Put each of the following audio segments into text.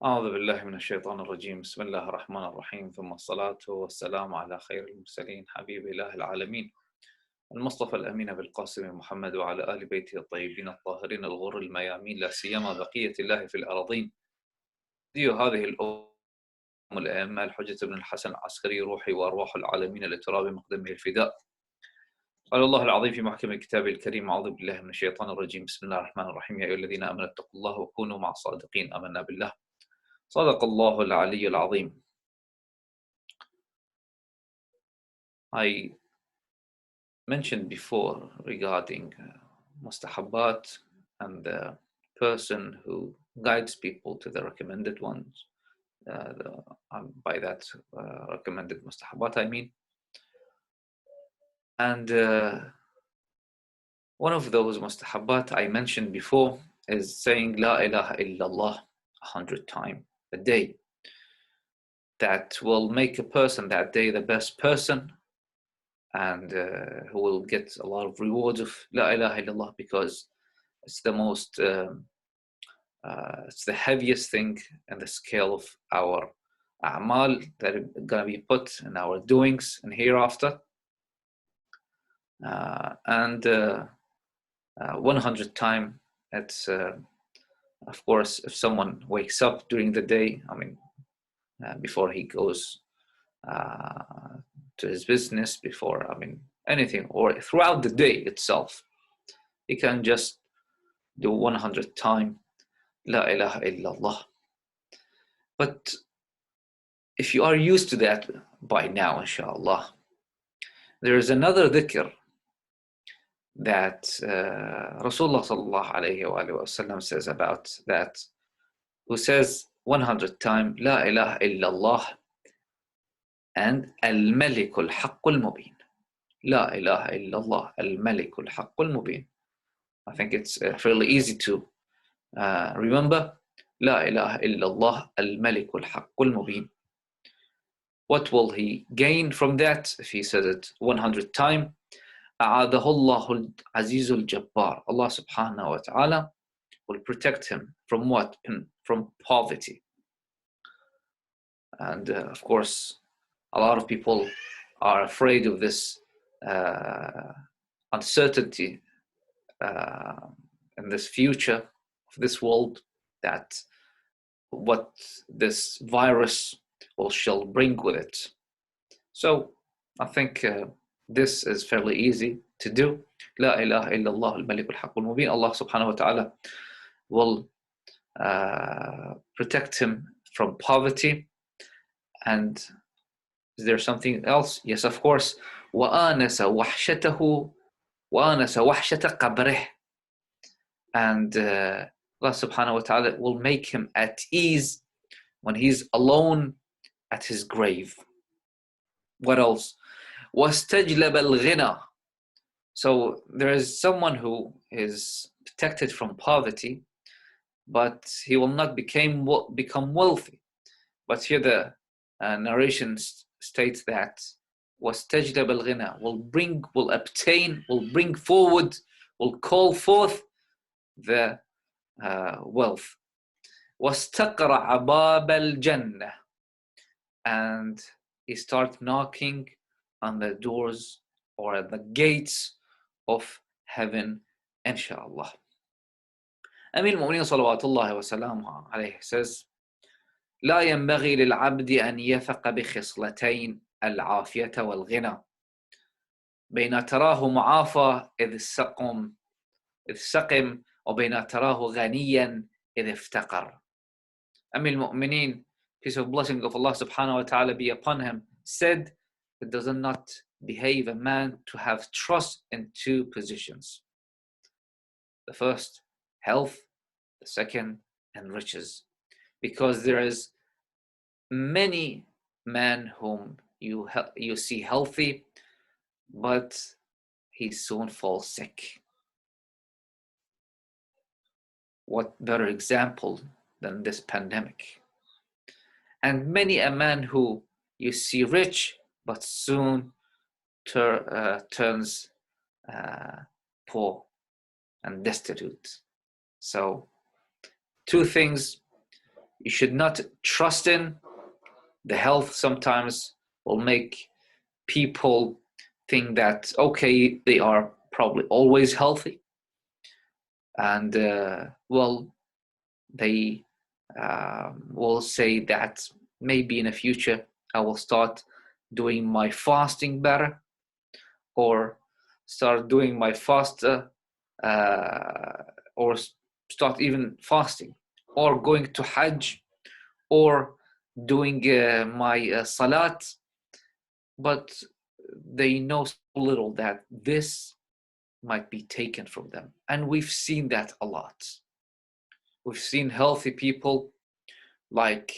أعوذ بالله من الشيطان الرجيم بسم الله الرحمن الرحيم ثم الصلاة والسلام على خير المرسلين حبيب إله العالمين المصطفى الأمين بالقاسم محمد وعلى آل بيته الطيبين الطاهرين الغر الميامين لا سيما بقية الله في الأراضين. هذه الأم الأئمة الحجة بن الحسن العسكري روحي وأرواح العالمين لتراب مقدمه الفداء. قال الله العظيم في محكم كتابه الكريم أعوذ بالله من الشيطان الرجيم بسم الله الرحمن الرحيم يا أيها الذين آمنوا اتقوا الله وكونوا مع الصادقين آمنا بالله صدق الله العلي العظيم. I mentioned before regarding mustahabbat and the person who guides people to the recommended ones. By that recommended mustahabbat I mean. And one of those mustahabbat I mentioned before is saying La ilaha illallah 100 times a day. That will make a person that day the best person, and who will get a lot of rewards of La ilaha illallah, because it's the most, it's the heaviest thing in the scale of our a'mal that are going to be put in our doings and hereafter. And 100 times, it's, of course, if someone wakes up during the day, I mean, before he goes to his business, before, I mean, anything, or throughout the day itself, he can just do 100 times La ilaha illallah. But if you are used to that by now, inshallah, there is another dhikr that Rasulullah sallallahu alayhi wa sallam says about that, who says 100 times La ilaha illallah and Al-Malik al-Haqq al-Mubin. La ilaha illallah Al-Malik al-Haqq al-Mubin. I think it's fairly easy to remember. La ilaha illallah Al-Malik al-Haqq al-Mubin. What will he gain from that if he says it 100 times? أعاذه الله العزيز الجبار. Allah subhanahu wa ta'ala will protect him from what? From poverty. And of course, a lot of people are afraid of this uncertainty in this future of this world, that what this virus shall bring with it. So I think this is fairly easy to do. La ilaha illallah al-Malik al-Haqq al-Mubin. Allah subhanahu wa ta'ala will protect him from poverty. And is there something else? Yes, of course. وَآنَسَ وَحْشَتَهُ وَآنَسَ وَحْشَةَ قَبْرِهِ. And Allah subhanahu wa ta'ala will make him at ease when he's alone at his grave. What else? وَاسْتَجْلَبَ الْغِنَى. So there is someone who is protected from poverty, but he will not become wealthy. But here the narration states that وَاسْتَجْلَبَ الْغِنَى will obtain, will bring forward, will call forth the wealth. وَاسْتَقْرَعَ بَابَ الْجَنَّةِ. And he starts knocking on the doors or at the gates of heaven, inshallah. Amir al-Mu'mineen salawatullahi wa salamuhu alayhi says, لا ينبغي للعبد أن يثق بخصلتين العافية والغنى بين تراه معافى إذ سقم وبين تراه غنيا إذ افتقر. Amir al-Mu'mineen, peace of blessing of Allah subhanahu wa ta'ala be upon him, said, it does not behave a man to have trust in two positions. The first, health. The second, and riches. Because there is many men whom you see healthy, but he soon falls sick. What better example than this pandemic? And many a man who you see rich, but soon turns poor and destitute. So two things You should not trust in. The health sometimes will make people think that, okay, they are probably always healthy. And, well, they will say that maybe in the future I will start doing my fasting better, or start doing my fast, or start even fasting, or going to Hajj, or doing my salat. But they know so little that this might be taken from them. And we've seen that a lot. We've seen healthy people, like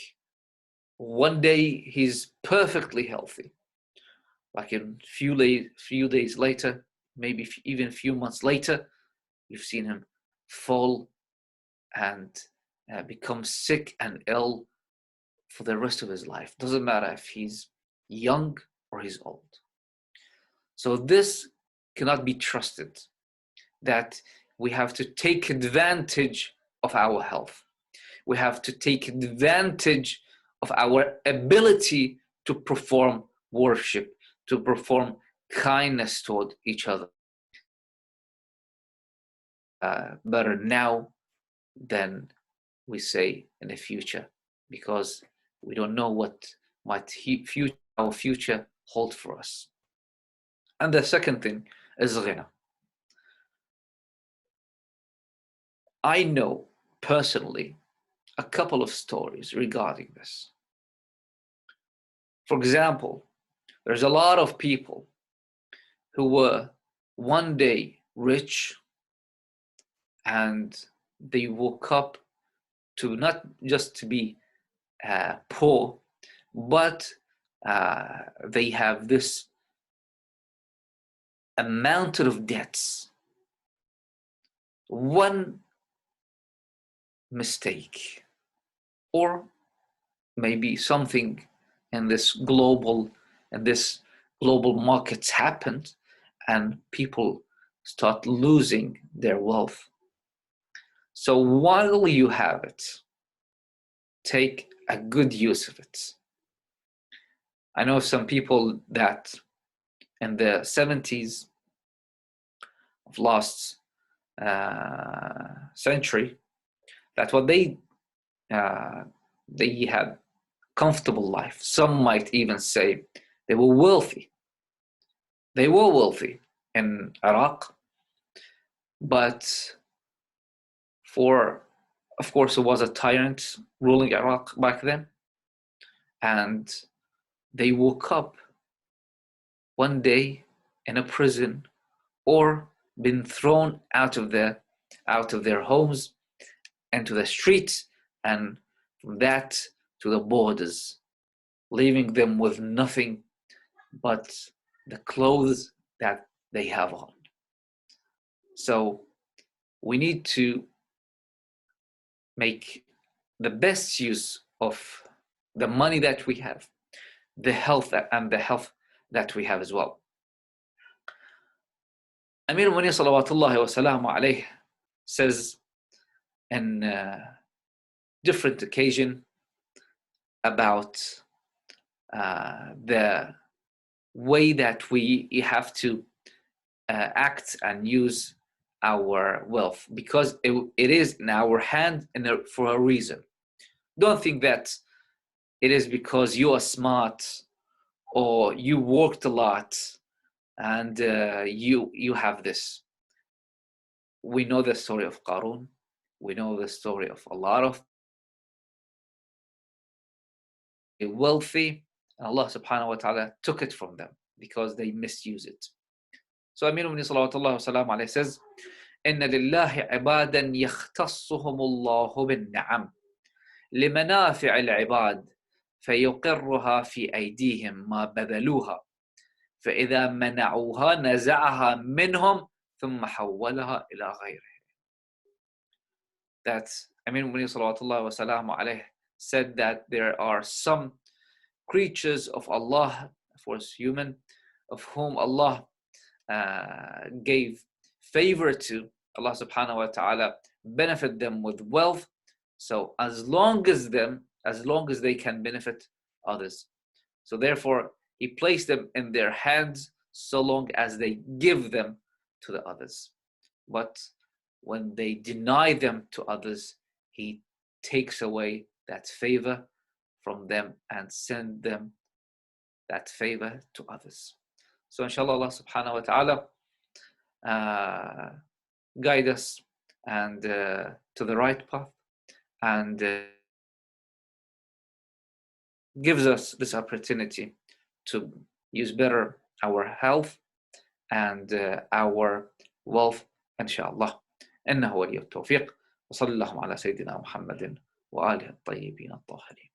one day he's perfectly healthy, like in few days later, maybe even a few months later, you've seen him fall and become sick and ill for the rest of his life. Doesn't matter if he's young or he's old. So this cannot be trusted, that we have to take advantage of our health. We have to take advantage of our ability to perform worship, to perform kindness toward each other, better now than we say in the future, because we don't know what might our future hold for us. And the second thing is ghina. I know personally a couple of stories regarding this. For example, there's a lot of people who were one day rich, and they woke up to not just to be poor, but they have this amount of debts. One mistake, or maybe something in this global markets happened, and people start losing their wealth. So while you have it, take a good use of it. I know some people that in the 70s of last century, that what they had comfortable life. Some might even say they were wealthy. They were wealthy in Iraq, but of course, it was a tyrant ruling Iraq back then, and they woke up one day in a prison, or been thrown out of their homes into the streets, and from that to the borders, leaving them with nothing but the clothes that they have on. So we need to make the best use of the money that we have, the health that we have as well. Amir al-Mu'minin salawatullahi wa salamu alayhi says in different occasion about the way that we have to act and use our wealth, because it is in our hand and for a reason. Don't think that it is because you are smart or you worked a lot and you have this. We know the story of Qarun. We know the story of a lot of wealthy, and Allah subhanahu wa ta'ala took it from them because they misuse it. So Amir ibn Salawatullah wa salam alayhi says, إن لله عبادا يختصهم الله بالنعم لمنافع العباد فيقرها في أيديهم ما بذلوها فإذا منعوها نزعها منهم ثم حولها إلى غيره. That Amir ibn Salawatullah wa salam alayhi said that there are some creatures of Allah, of course human, of whom Allah gave favor to. Allah subhanahu wa ta'ala benefit them with wealth, So as long as they can benefit others. So therefore, he placed them in their hands so long as they give them to the others. But when they deny them to others, he takes away that favor from them and send them that favor to others. So inshallah, Allah subhanahu wa ta'ala guide us and to the right path, and gives us this opportunity to use better our health and our wealth, inshallah. إنه ولي التوفيق. وصلى الله على سيدنا محمد وآله الطيبين الطاهرين.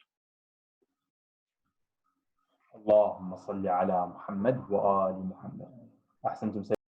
اللهم صل على محمد وآل محمد. أحسنتم.